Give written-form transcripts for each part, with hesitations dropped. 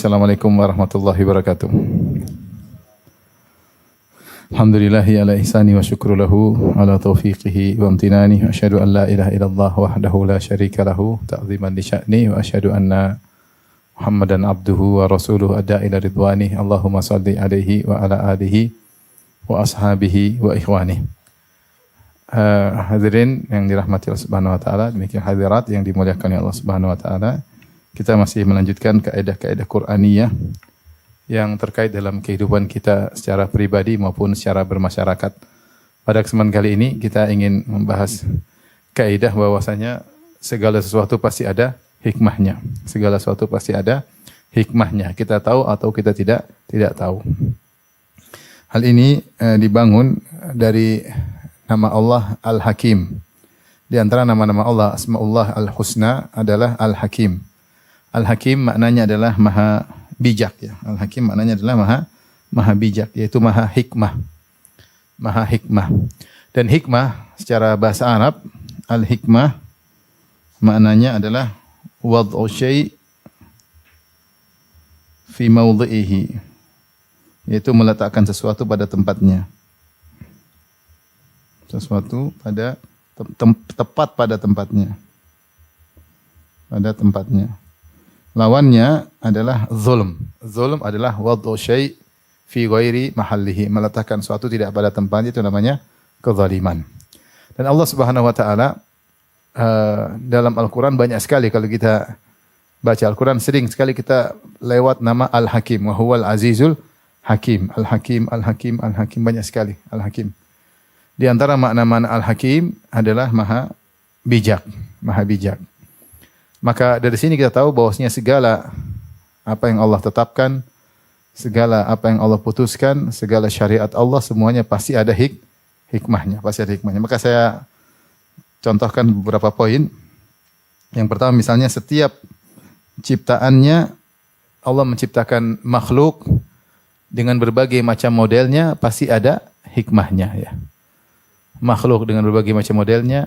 Assalamualaikum warahmatullahi wabarakatuh. Alhamdulillahi ala ihsani wa syukru lahu ala taufiqihi wa amtinani. Wa asyhadu an la ilaha illallah wahdahu la syarika lahu ta'ziman li sya'ni wa asyhadu anna Muhammadan abduhu wa rasuluhu adda ila ridwani. Allahumma salli alaihi wa ala alihi wa ashabihi wa ikhwani. Hadirin yang dirahmati Allah Subhanahu wa taala, demikian hadirat yang dimuliakan oleh Allah Subhanahu wa taala. Kita masih melanjutkan kaidah-kaidah Qur'aniyah yang terkait dalam kehidupan kita secara pribadi maupun secara bermasyarakat. Pada kesempatan kali ini kita ingin membahas kaidah bahwasanya segala sesuatu pasti ada hikmahnya. Segala sesuatu pasti ada hikmahnya. Kita tahu atau kita tidak tahu. Hal ini dibangun dari nama Allah Al-Hakim. Di antara nama-nama Allah, Asmaullah Al-Husna adalah Al-Hakim. Al-Hakim maknanya adalah maha bijak ya. Al-Hakim maknanya adalah maha bijak, yaitu maha hikmah. Maha hikmah. Dan hikmah secara bahasa Arab, al-hikmah maknanya adalah wad'u syai' fi mawdhi'ihi, yaitu meletakkan sesuatu pada tempatnya. Sesuatu pada tepat pada tempatnya. Pada tempatnya. Lawannya adalah zulm. Zulm adalah wad'u syai' fi ghairi mahallihi, meletakkan sesuatu tidak pada tempatnya, itu namanya kezaliman. Dan Allah Subhanahu wa taala dalam Al-Qur'an banyak sekali, kalau kita baca Al-Qur'an sering sekali kita lewat nama Al-Hakim, wa huwal azizul hakim. Al-Hakim, Al-Hakim, Al-Hakim, banyak sekali Al-Hakim. Di antara makna-makna Al-Hakim adalah maha bijak, maha bijak. Maka dari sini kita tahu bahwasanya segala apa yang Allah tetapkan, segala apa yang Allah putuskan, segala syariat Allah semuanya pasti ada hikmahnya, pasti ada hikmahnya. Maka saya contohkan beberapa poin. Yang pertama misalnya setiap ciptaannya Allah menciptakan makhluk dengan berbagai macam modelnya, pasti ada hikmahnya ya. Makhluk dengan berbagai macam modelnya,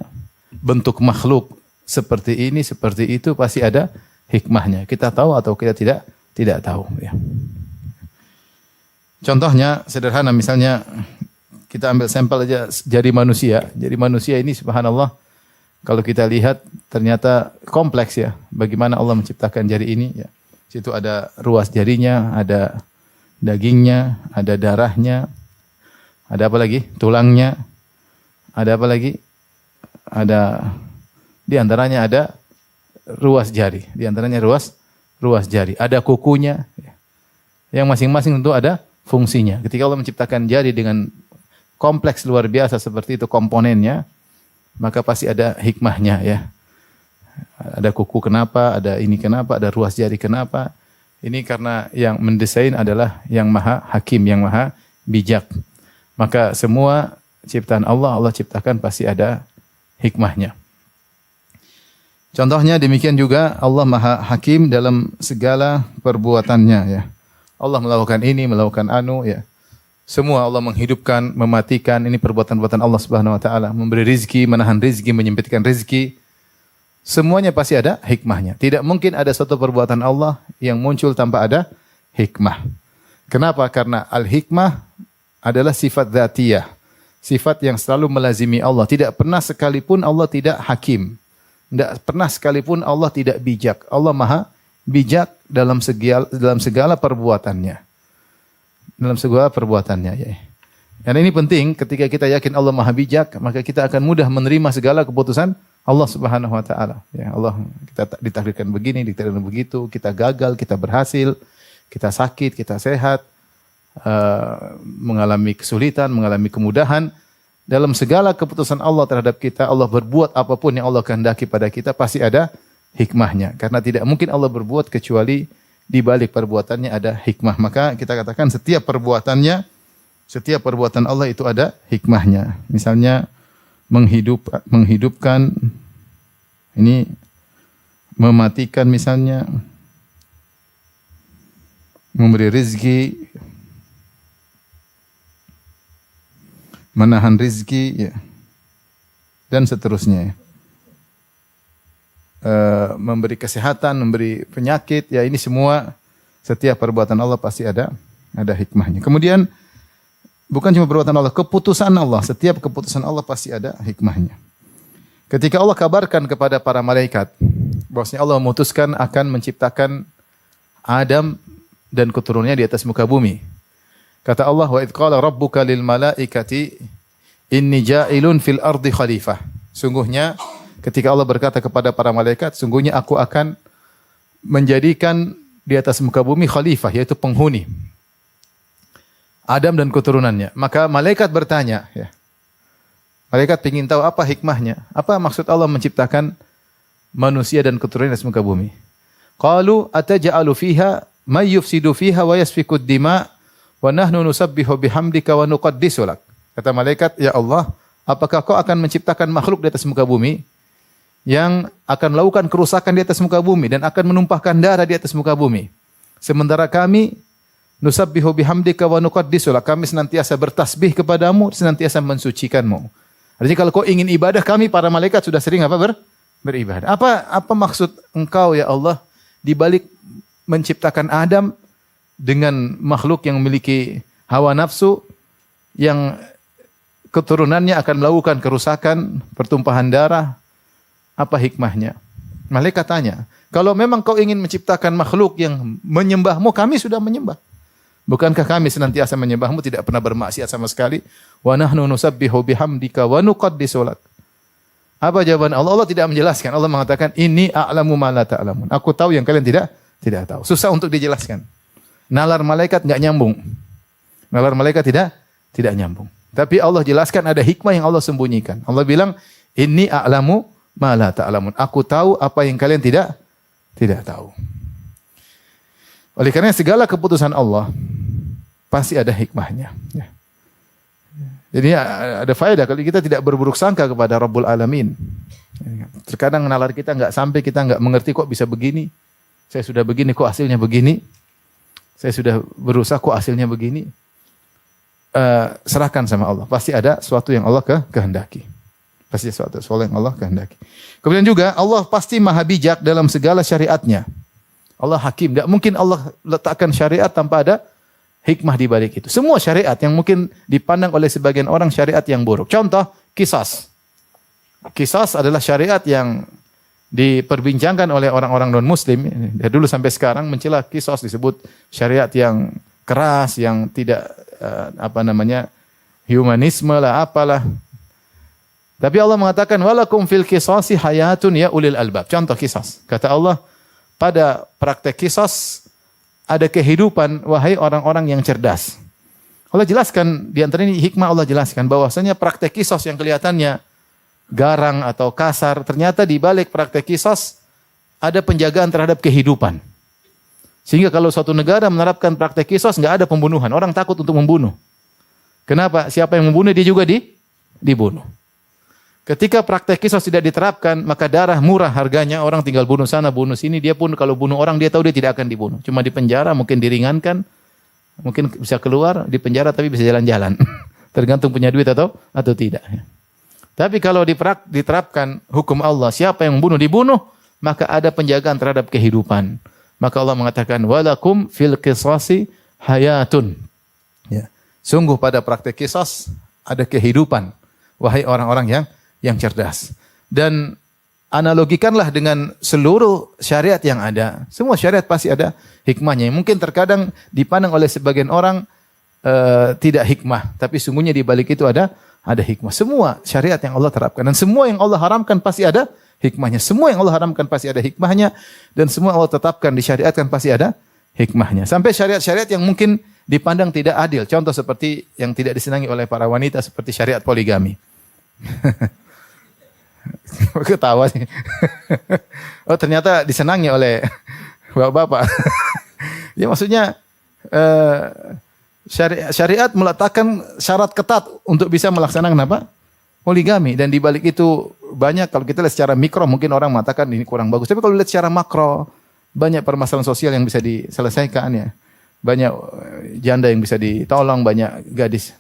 bentuk makhluk seperti ini, seperti itu, pasti ada hikmahnya. Kita tahu atau kita tidak tahu. Ya. Contohnya sederhana, misalnya kita ambil sampel aja jari manusia. Jari manusia ini subhanallah, kalau kita lihat ternyata kompleks ya. Bagaimana Allah menciptakan jari ini? Ya. Situ ada ruas jarinya, ada dagingnya, ada darahnya, ada apa lagi? Tulangnya, ada apa lagi? Ada di antaranya ada ruas jari, di antaranya ruas jari, ada kukunya, yang masing-masing tentu ada fungsinya. Ketika Allah menciptakan jari dengan kompleks luar biasa seperti itu komponennya, maka pasti ada hikmahnya ya. Ada kuku kenapa, ada ini kenapa, ada ruas jari kenapa. Ini karena yang mendesain adalah yang maha hakim, yang maha bijak. Maka semua ciptaan Allah, Allah ciptakan pasti ada hikmahnya. Contohnya demikian juga Allah maha hakim dalam segala perbuatannya ya. Allah melakukan ini, melakukan anu ya. Semua Allah menghidupkan, mematikan, ini perbuatan-perbuatan Allah Subhanahu wa taala. Memberi rizki, menahan rizki, menyempitkan rizki. Semuanya pasti ada hikmahnya. Tidak mungkin ada suatu perbuatan Allah yang muncul tanpa ada hikmah. Kenapa? Karena al-hikmah adalah sifat dzatiyah. Sifat yang selalu melazimi Allah. Tidak pernah sekalipun Allah tidak hakim. Tidak pernah sekalipun Allah tidak bijak. Allah maha bijak dalam segala perbuatannya. Dalam segala perbuatannya. Ya. Dan ini penting, ketika kita yakin Allah maha bijak, maka kita akan mudah menerima segala keputusan Allah Subhanahu wa taala. Ya, Allah, kita ditakdirkan begini, ditakdirkan begitu, kita gagal, kita berhasil, kita sakit, kita sehat, mengalami kesulitan, mengalami kemudahan. Dalam segala keputusan Allah terhadap kita, Allah berbuat apapun yang Allah kehendaki pada kita, pasti ada hikmahnya. Karena tidak mungkin Allah berbuat kecuali di balik perbuatannya ada hikmah. Maka kita katakan setiap perbuatannya, setiap perbuatan Allah itu ada hikmahnya. Misalnya menghidupkan, ini mematikan misalnya, memberi rezeki, menahan rizki, ya, dan seterusnya. Memberi kesehatan, memberi penyakit, ya ini semua Setiap perbuatan Allah pasti ada hikmahnya. Kemudian bukan cuma perbuatan Allah, keputusan Allah. Setiap keputusan Allah pasti ada hikmahnya. Ketika Allah kabarkan kepada para malaikat bahwasanya Allah memutuskan akan menciptakan Adam dan keturunannya di atas muka bumi. Kata Allah, wa idh qala rabbuka lil malaikati inni ja'ilun fil ardi khalifah. Sungguhnya ketika Allah berkata kepada para malaikat, sungguhnya aku akan menjadikan di atas muka bumi khalifah, yaitu penghuni. Adam dan keturunannya. Maka malaikat bertanya, ya. Malaikat ingin tahu apa hikmahnya. Apa maksud Allah menciptakan manusia dan keturunan di atas muka bumi? Qalu ataj'alu fiha may yufsidu fiha wa yasfiku ad-dima wa nahnu nusabbihu bihamdika wa nuqaddisu lak. Kata malaikat, ya Allah, apakah kau akan menciptakan makhluk di atas muka bumi yang akan melakukan kerusakan di atas muka bumi dan akan menumpahkan darah di atas muka bumi? Sementara kami nusabbihu bihamdika wa nuqaddisu lak, kami senantiasa bertasbih kepadamu, senantiasa mensucikanmu. Artinya kalau kau ingin ibadah, kami para malaikat sudah sering beribadah. Apa maksud engkau ya Allah di balik menciptakan Adam dengan makhluk yang memiliki hawa nafsu yang keturunannya akan melakukan kerusakan, pertumpahan darah? Apa hikmahnya? Malaikat tanya, kalau memang kau ingin menciptakan makhluk yang menyembahmu, kami sudah menyembah. Bukankah kami senantiasa menyembahmu, tidak pernah bermaksiat sama sekali? Wa nahnu nusabbihu bihamdika wa nuqaddisu lak. Apa jawaban Allah? Allah tidak menjelaskan. Allah mengatakan, inni a'lamu ma la ta'lamun. Aku tahu yang kalian tidak tahu. Susah untuk dijelaskan. Nalar malaikat enggak nyambung. Nalar malaikat tidak nyambung. Tapi Allah jelaskan ada hikmah yang Allah sembunyikan. Allah bilang, inni a'lamu ma la ta'lamun. Aku tahu apa yang kalian tidak tahu. Oleh karena segala keputusan Allah pasti ada hikmahnya. Ya. Jadi ada faedah kalau kita tidak berburuk sangka kepada Rabbul Alamin. Terkadang nalar kita enggak sampai, kita enggak mengerti kok bisa begini. Saya sudah begini kok hasilnya begini. Saya sudah berusaha kok hasilnya begini. Serahkan sama Allah. Pasti ada sesuatu yang Allah kehendaki. Pasti sesuatu yang Allah kehendaki. Kemudian juga Allah pasti maha bijak dalam segala syariatnya. Allah hakim. Tidak mungkin Allah letakkan syariat tanpa ada hikmah di balik itu. Semua syariat yang mungkin dipandang oleh sebagian orang syariat yang buruk. Contoh, qisas. Qisas adalah syariat yang diperbincangkan oleh orang-orang non-muslim. Dari dulu sampai sekarang mencela qisas, disebut syariat yang keras, yang tidak humanisme lah, apalah. Tapi Allah mengatakan, walakum fil qisasi hayatun ya ulil albab. Contoh qisas. Kata Allah, pada praktek qisas ada kehidupan wahai orang-orang yang cerdas. Allah jelaskan di antara ini hikmah, Allah jelaskan bahwasanya praktek qisas yang kelihatannya garang atau kasar, ternyata di balik praktek qisas ada penjagaan terhadap kehidupan. Sehingga kalau suatu negara menerapkan praktek qisas enggak ada pembunuhan, orang takut untuk membunuh. Kenapa? Siapa yang membunuh dia juga dibunuh. Ketika praktek qisas tidak diterapkan, maka darah murah harganya, orang tinggal bunuh sana, bunuh sini, dia pun kalau bunuh orang dia tahu dia tidak akan dibunuh. Cuma di penjara, mungkin diringankan, mungkin bisa keluar, di penjara tapi bisa jalan-jalan. Tergantung punya duit atau tidak. Tapi kalau diterapkan hukum Allah, siapa yang membunuh dibunuh, maka ada penjagaan terhadap kehidupan. Maka Allah mengatakan, walakum fil qisasi hayatun. Ya. Sungguh pada praktek qisas ada kehidupan, wahai orang-orang yang cerdas. Dan analogikanlah dengan seluruh syariat yang ada. Semua syariat pasti ada hikmahnya. Mungkin terkadang dipandang oleh sebagian orang tidak hikmah, tapi sungguhnya di balik itu ada hikmah. Semua syariat yang Allah terapkan dan semua yang Allah haramkan pasti ada hikmahnya. Semua yang Allah haramkan pasti ada hikmahnya dan semua Allah tetapkan disyariatkan pasti ada hikmahnya. Sampai syariat-syariat yang mungkin dipandang tidak adil. Contoh seperti yang tidak disenangi oleh para wanita seperti syariat poligami. Ketawa sih. Oh ternyata disenangi oleh bapak-bapak. Ya maksudnya syariat meletakkan syarat ketat untuk bisa melaksanakan apa? Poligami. Dan di balik itu banyak, kalau kita lihat secara mikro mungkin orang mengatakan ini kurang bagus. Tapi kalau lihat secara makro, banyak permasalahan sosial yang bisa diselesaikan ya. Banyak janda yang bisa ditolong, banyak gadis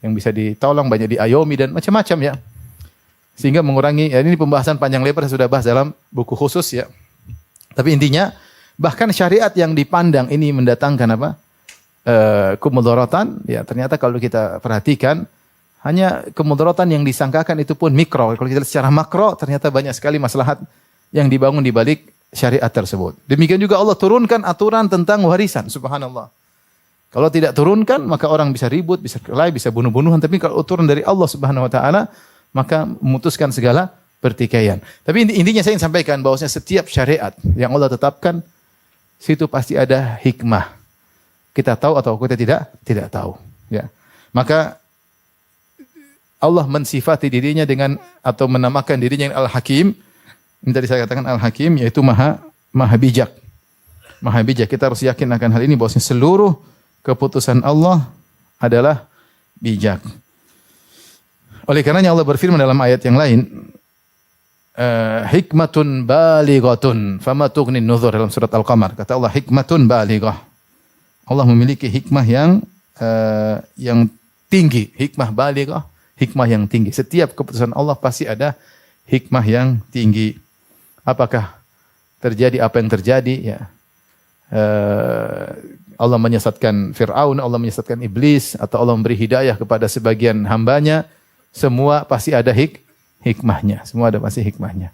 yang bisa ditolong, banyak diayomi dan macam-macam ya. Sehingga mengurangi, ya ini pembahasan panjang lebar saya sudah bahas dalam buku khusus ya. Tapi intinya Bahkan syariat yang dipandang ini mendatangkan apa? Kemudaratan, ya ternyata kalau kita perhatikan hanya kemudaratan yang disangkakan itu pun mikro. Kalau kita lihat secara makro, ternyata banyak sekali maslahat yang dibangun di balik syariat tersebut. Demikian juga Allah turunkan aturan tentang warisan, subhanallah. Kalau tidak turunkan, maka orang bisa ribut, bisa kelahi, bisa bunuh-bunuhan. Tapi kalau turun dari Allah Subhanahu Wa Taala, maka memutuskan segala pertikaian. Tapi intinya saya ingin sampaikan bahwasanya setiap syariat yang Allah tetapkan, situ pasti ada hikmah. Kita tahu atau kita tidak tahu. Ya, maka Allah mensifati dirinya dengan atau menamakan dirinya Al-Hakim. Ini tadi saya katakan Al-Hakim, yaitu maha bijak. Maha bijak. Kita harus yakin akan hal ini bahwasanya seluruh keputusan Allah adalah bijak. Oleh karenanya Allah berfirman dalam ayat yang lain, hikmatun balighatun fama tughni nuzur, dalam surat Al-Qamar. Kata Allah, hikmatun balighah. Allah memiliki hikmah yang tinggi, hikmah balighah, hikmah yang tinggi. Setiap keputusan Allah pasti ada hikmah yang tinggi. Apakah terjadi apa yang terjadi? Ya, Allah menyesatkan Fir'aun, Allah menyesatkan iblis, atau Allah memberi hidayah kepada sebagian hambanya, semua pasti ada hikmahnya. Semua ada pasti hikmahnya.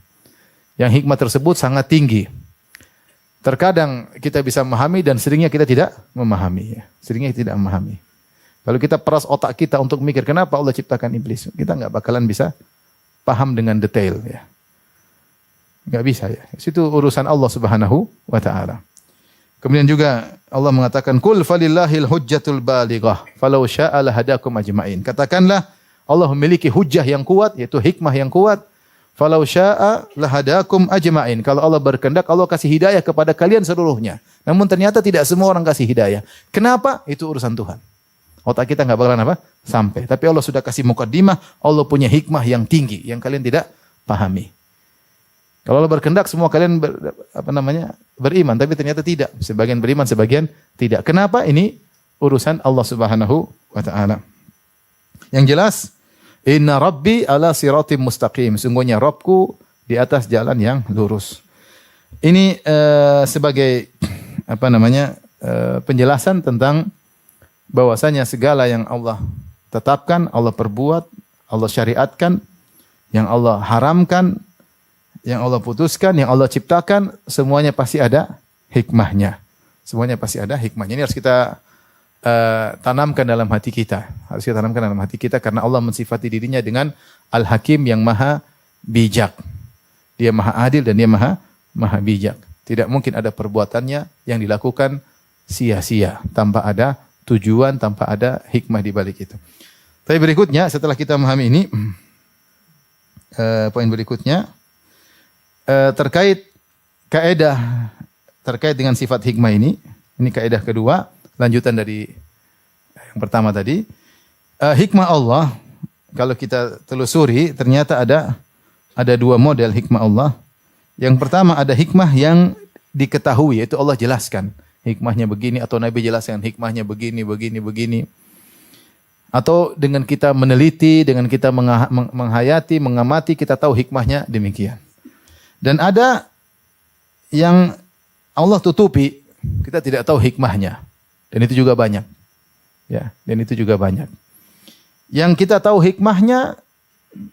Yang hikmah tersebut sangat tinggi. Terkadang kita bisa memahami dan seringnya kita tidak memahami. Ya. Seringnya tidak memahami. Kalau kita peras otak kita untuk mikir kenapa Allah ciptakan iblis, kita nggak bakalan bisa paham dengan detail. Ya. Nggak bisa ya. Itu urusan Allah Subhanahu wa Ta'ala. Kemudian juga Allah mengatakan, Qul falillahil hujjatul balighah, falau syaa lahadakum ajma'in. Katakanlah, Allah memiliki hujjah yang kuat, yaitu hikmah yang kuat. Falau syaa lahadakum ajma'in. Kalau Allah berkehendak, Allah kasih hidayah kepada kalian seluruhnya. Namun ternyata tidak semua orang kasih hidayah. Kenapa? Itu urusan Tuhan. Otak kita nggak bakalan apa? Sampai. Tapi Allah sudah kasih mukaddimah, Allah punya hikmah yang tinggi yang kalian tidak pahami. Kalau Allah berkehendak semua kalian beriman, tapi ternyata tidak. Sebagian beriman, sebagian tidak. Kenapa? Ini urusan Allah Subhanahu wa Ta'ala. Yang jelas, inna rabbi ala siratim mustaqim. Sungguhnya Rabbku di atas jalan yang lurus. Ini sebagai penjelasan tentang bahwasanya segala yang Allah tetapkan, Allah perbuat, Allah syariatkan, yang Allah haramkan, yang Allah putuskan, yang Allah ciptakan, semuanya pasti ada hikmahnya. Semuanya pasti ada hikmahnya. Ini harus kita tanamkan dalam hati kita. Harus kita tanamkan dalam hati kita karena Allah mensifati dirinya dengan Al-Hakim yang maha bijak. Dia maha adil dan dia maha bijak. Tidak mungkin ada perbuatannya yang dilakukan sia-sia tanpa ada tujuan, tanpa ada hikmah di balik itu. Tapi berikutnya setelah kita memahami ini, poin berikutnya terkait kaidah terkait dengan sifat hikmah ini kaidah kedua, lanjutan dari yang pertama tadi. Hikmah Allah kalau kita telusuri ternyata ada dua model hikmah Allah. Yang pertama ada hikmah yang diketahui, yaitu Allah jelaskan hikmahnya begini, atau Nabi jelaskan hikmahnya begini. Atau dengan kita meneliti, dengan kita menghayati, mengamati, kita tahu hikmahnya demikian. Dan ada yang Allah tutupi, kita tidak tahu hikmahnya. Dan itu juga banyak. Ya, dan itu juga banyak. Yang kita tahu hikmahnya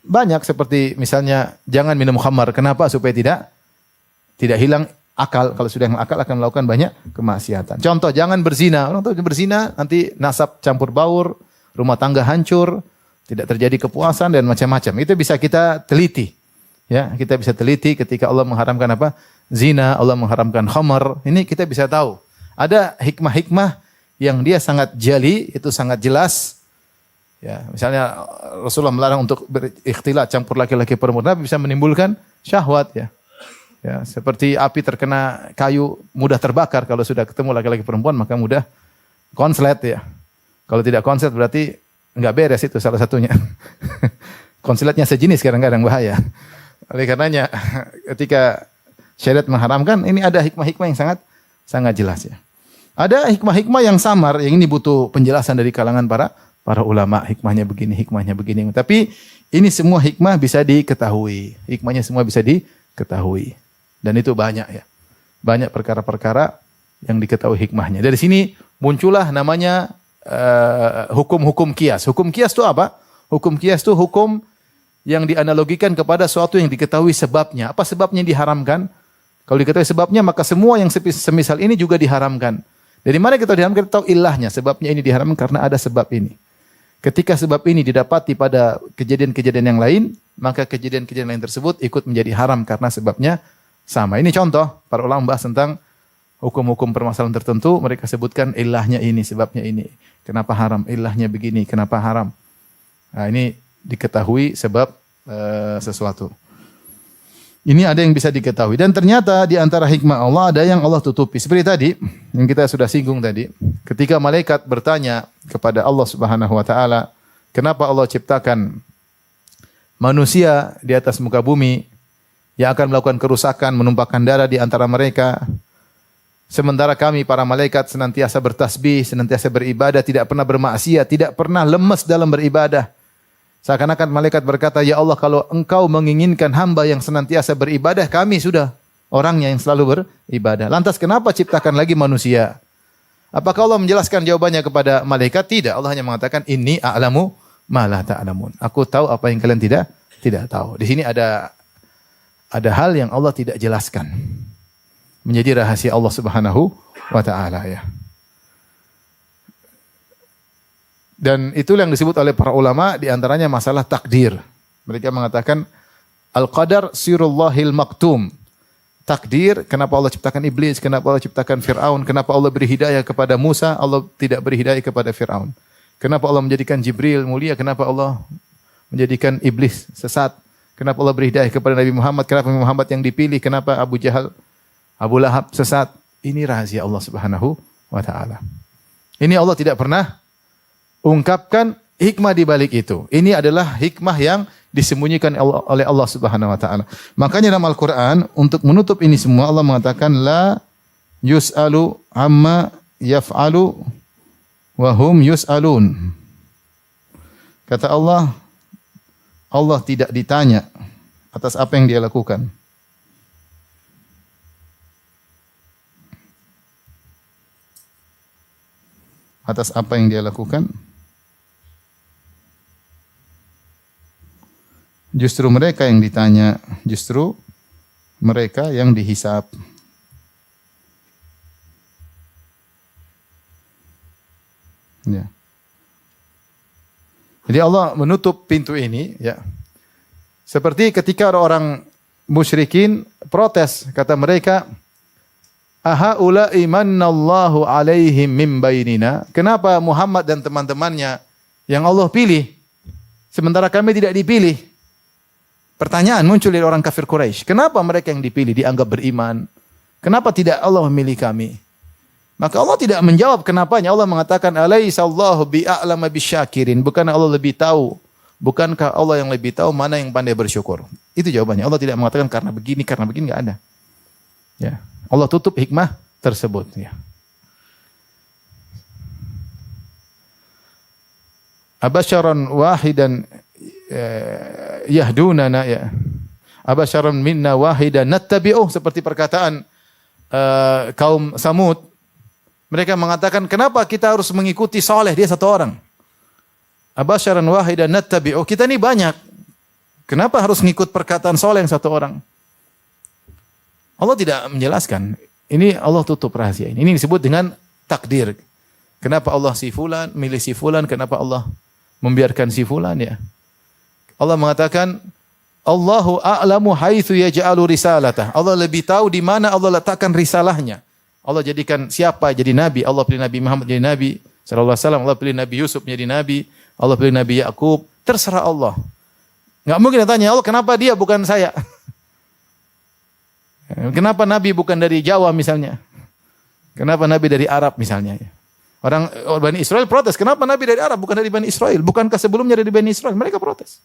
banyak, seperti misalnya jangan minum khamar. Kenapa? Supaya tidak hilang akal. Kalau sudah hilang akal akan melakukan banyak kemaksiatan. Contoh, jangan berzina. Orang tahu berzina nanti nasab campur baur, rumah tangga hancur, tidak terjadi kepuasan dan macam-macam. Itu bisa kita teliti. Ya, kita bisa teliti ketika Allah mengharamkan apa? Zina, Allah mengharamkan khamar. Ini kita bisa tahu. Ada hikmah-hikmah yang dia sangat jali, itu sangat jelas. Ya, misalnya Rasulullah melarang untuk berikhtilat, campur laki-laki perempuan, bisa menimbulkan syahwat ya. Ya, seperti api terkena kayu mudah terbakar, kalau sudah ketemu laki-laki perempuan maka mudah konslet ya. Kalau tidak konslet berarti enggak beres, itu salah satunya. Konsletnya sejenis kadang-kadang bahaya. Oleh karenanya ketika syariat mengharamkan, ini ada hikmah-hikmah yang sangat jelas ya. Ada hikmah-hikmah yang samar, yang ini butuh penjelasan dari kalangan para ulama, hikmahnya begini. Tapi ini semua hikmah bisa diketahui. Hikmahnya semua bisa diketahui. Dan itu banyak ya. banyak perkara-perkara yang diketahui hikmahnya. Dari sini muncullah namanya hukum-hukum kias. Hukum kias itu apa? Hukum kias itu hukum yang dianalogikan kepada sesuatu yang diketahui sebabnya. Apa sebabnya yang diharamkan? Kalau diketahui sebabnya, maka semua yang semisal ini juga diharamkan. Dari mana kita diharamkan? Kita tahu ilahnya. Sebabnya ini diharamkan karena ada sebab ini. Ketika sebab ini didapati pada kejadian-kejadian yang lain, maka kejadian-kejadian lain tersebut ikut menjadi haram karena sebabnya sama. Ini contoh, para ulama bahas tentang hukum-hukum permasalahan tertentu, mereka sebutkan ilahnya ini, sebabnya ini. Kenapa haram? Ilahnya begini, kenapa haram? Nah, ini diketahui sebab sesuatu. Ini ada yang bisa diketahui. Dan ternyata di antara hikmah Allah ada yang Allah tutupi. Seperti tadi, yang kita sudah singgung tadi. Ketika malaikat bertanya kepada Allah Subhanahu wa ta'ala, kenapa Allah ciptakan manusia di atas muka bumi yang akan melakukan kerusakan, menumpahkan darah di antara mereka. Sementara kami para malaikat senantiasa bertasbih, senantiasa beribadah, tidak pernah bermaksiat, tidak pernah lemes dalam beribadah. Seakan-akan malaikat berkata, ya Allah, kalau engkau menginginkan hamba yang senantiasa beribadah, kami sudah orangnya yang selalu beribadah. Lantas kenapa ciptakan lagi manusia? Apakah Allah menjelaskan jawabannya kepada malaikat? Tidak. Allah hanya mengatakan, inni a'lamu ma la ta'lamun. Aku tahu apa yang kalian tidak tahu. Di sini ada hal yang Allah tidak jelaskan. Menjadi rahasia Allah Subhanahu wa ta'ala, ya. Dan itulah yang disebut oleh para ulama, di antaranya masalah takdir. Mereka mengatakan al-qadar sirullahil maktum. Takdir, kenapa Allah ciptakan iblis, kenapa Allah ciptakan Fir'aun, kenapa Allah beri hidayah kepada Musa, Allah tidak beri hidayah kepada Fir'aun. Kenapa Allah menjadikan Jibril mulia, kenapa Allah menjadikan iblis sesat. Kenapa Allah beri hidayah kepada Nabi Muhammad, kenapa Nabi Muhammad yang dipilih, kenapa Abu Jahal, Abu Lahab sesat. Ini rahasia Allah Subhanahu wa ta'ala. Ini Allah tidak pernah ungkapkan hikmah di balik itu. Ini adalah hikmah yang disembunyikan oleh Allah Subhanahu wa ta'ala. Makanya dalam Al-Quran, untuk menutup ini semua, Allah mengatakan, la yus'alu amma yaf'alu wa hum yus'alun. Kata Allah, Allah tidak ditanya atas apa yang dia lakukan. Atas apa yang dia lakukan. Justru mereka yang ditanya, justru mereka yang dihisab. Ya. Jadi Allah menutup pintu ini, ya. Seperti ketika orang musyrikin protes, kata mereka, ahaula'i mannallahu alaihim min bainina. Kenapa Muhammad dan teman-temannya yang Allah pilih, sementara kami tidak dipilih? Pertanyaan muncul dari orang kafir Quraisy. Kenapa mereka yang dipilih dianggap beriman? Kenapa tidak Allah memilih kami? Maka Allah tidak menjawab kenapanya. Allah mengatakan, alaihissallahu bi'a'lama bisyakirin. Bukan Allah lebih tahu. Bukankah Allah yang lebih tahu mana yang pandai bersyukur? Itu jawabannya. Allah tidak mengatakan karena begini, enggak ada. Ya. Allah tutup hikmah tersebut. Ya. Abasyaran wahidan yahdunana, ya. Abasyaran minna wahidan nattabi'uh, seperti perkataan kaum Samud. Mereka mengatakan, kenapa kita harus mengikuti Saleh, dia satu orang. Abasyaran wahidan nattabi'uh, kita ini banyak. Kenapa harus ngikut perkataan Saleh yang satu orang? Allah tidak menjelaskan. Ini Allah tutup rahasia ini. Ini disebut dengan takdir. Kenapa Allah si fulan, milih si fulan, kenapa Allah membiarkan si fulan, ya. Allah mengatakan, Allahu a'lamu haitsu yaj'alu risalatah. Allah lebih tahu di mana Allah letakkan risalahnya. Allah jadikan siapa jadi nabi? Allah pilih Nabi Muhammad jadi nabi sallallahu alaihi wasallam. Allah pilih Nabi Yusuf menjadi nabi. Allah pilih Nabi Yakub. Terserah Allah. Enggak mungkin tanya Allah, kenapa dia bukan saya? Kenapa nabi bukan dari Jawa misalnya? Kenapa nabi dari Arab misalnya? Orang Bani Israel protes, kenapa nabi dari Arab bukan dari Bani Israel? Bukankah sebelumnya dari Bani Israel? Mereka protes.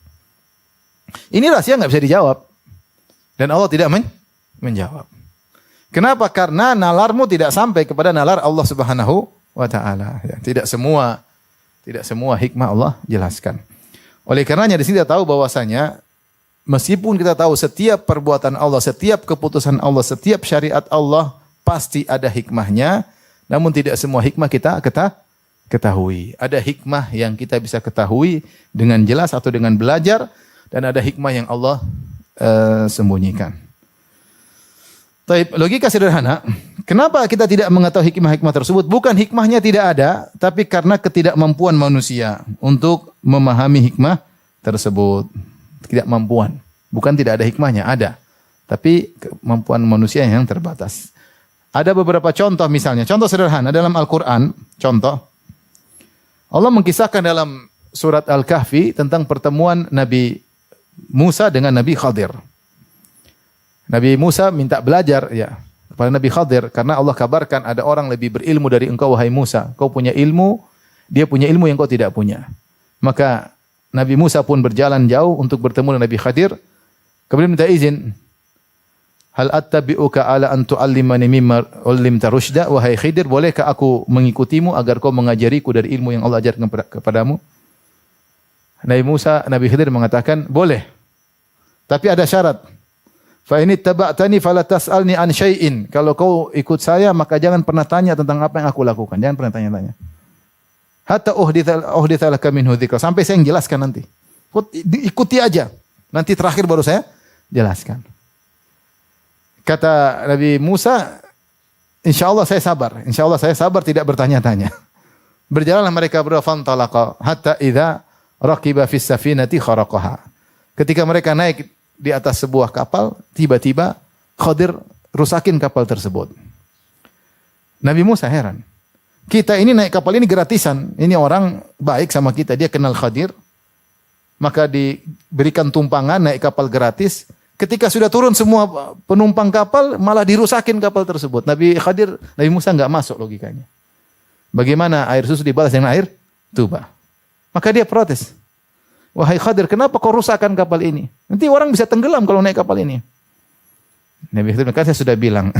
Ini rahasia enggak bisa dijawab. Dan Allah tidak menjawab. Kenapa? Karena nalarmu tidak sampai kepada nalar Allah Subhanahu wa ta'ala. Ya, tidak semua hikmah Allah jelaskan. Oleh karenanya di sini kita tahu bahwasanya meskipun kita tahu setiap perbuatan Allah, setiap keputusan Allah, setiap syariat Allah pasti ada hikmahnya, namun tidak semua hikmah kita ketahui. Ada hikmah yang kita bisa ketahui dengan jelas atau dengan belajar, dan ada hikmah yang Allah sembunyikan. Taib, logika sederhana. Kenapa kita tidak mengetahui hikmah-hikmah tersebut? Bukan hikmahnya tidak ada, tapi karena ketidakmampuan manusia untuk memahami hikmah tersebut. Ketidakmampuan. Bukan tidak ada hikmahnya, ada. Tapi kemampuan manusia yang terbatas. Ada beberapa contoh misalnya. Contoh sederhana dalam Al-Quran. Contoh. Allah mengkisahkan dalam surat Al-Kahfi tentang pertemuan Nabi Musa dengan Nabi Khadir. Nabi Musa minta belajar ya kepada Nabi Khadir karena Allah kabarkan ada orang lebih berilmu dari engkau wahai Musa. Kau punya ilmu, dia punya ilmu yang kau tidak punya. Maka Nabi Musa pun berjalan jauh untuk bertemu dengan Nabi Khadir. Kemudian minta izin. Hal attabi'uka ala an tu'allimani mimma 'ullimta rusyda, wahai Khidir, bolehkah aku mengikutimu agar kau mengajariku dari ilmu yang Allah ajarkan kepadamu? Nabi Khidir mengatakan, boleh. Tapi ada syarat. Fa in ittaba'tani fala tas'alni an syai'in. Kalau kau ikut saya maka jangan pernah tanya tentang apa yang aku lakukan. Jangan pernah tanya-tanya. Hatta uhditha laka minhu dzikra. Sampai saya yang jelaskan nanti. Ikuti aja. Nanti terakhir baru saya jelaskan. Kata Nabi Musa, insyaallah saya sabar. Insyaallah saya sabar tidak bertanya-tanya. Berjalanlah mereka berdua fantalaqa hatta idza raqiba fis safinati kharaqaha. Ketika mereka naik di atas sebuah kapal, tiba-tiba Khadir rusakin kapal tersebut. Nabi Musa heran. Kita ini naik kapal ini gratisan. Ini orang baik sama kita. Dia kenal Khadir. Maka diberikan tumpangan naik kapal gratis. Ketika sudah turun semua penumpang kapal, malah dirusakin kapal tersebut. Nabi Musa enggak masuk logikanya. Bagaimana air susu dibalas dengan air tuba? Maka dia protes. Wahai Khadir, kenapa kau rusakkan kapal ini? Nanti orang bisa tenggelam kalau naik kapal ini. Nabi Khadir, saya sudah bilang,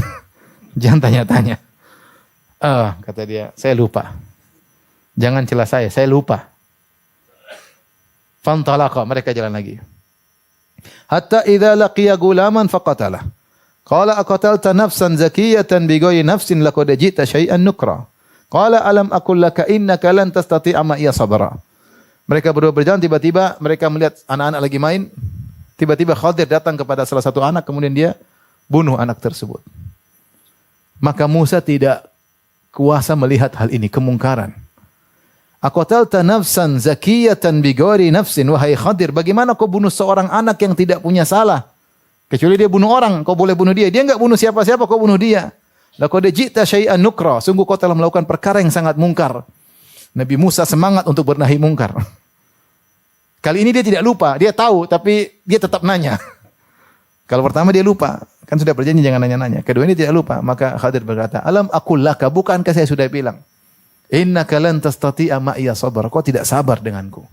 jangan tanya-tanya. Kata dia, saya lupa. Jangan celah saya lupa. Fantalaqa, mereka jalan lagi. Hatta idza laqiya gulaman faqatalah. Qala aqatalta nafsan zakiyatan bighayri nafsin laqad ji'ta syai'an nukra. Qala alam aqul laka innaka lan tastati'a ma'iya sabra. Mereka berdua berjalan, tiba-tiba mereka melihat anak-anak lagi main. Tiba-tiba Khadir datang kepada salah satu anak, kemudian dia bunuh anak tersebut. Maka Musa tidak kuasa melihat hal ini, kemungkaran. Aqatalta nafsan zakiyatan bighairi nafsin, wahai Khadir, bagaimana kau bunuh seorang anak yang tidak punya salah? Kecuali dia bunuh orang, kau boleh bunuh dia. Dia enggak bunuh siapa-siapa, kau bunuh dia. Laqad ji'ta syai'an nukra, sungguh kau telah melakukan perkara yang sangat mungkar. Nabi Musa semangat untuk bernahi mungkar. Kali ini dia tidak lupa, dia tahu tapi dia tetap nanya. Kalau pertama dia lupa, kan sudah berjanji jangan nanya-nanya. Kedua ini tidak lupa, maka Khadir berkata, "Alam aqul laka, bukankah saya sudah bilang, innaka lan tastati'a ma'iya sabra, kau tidak sabar denganku.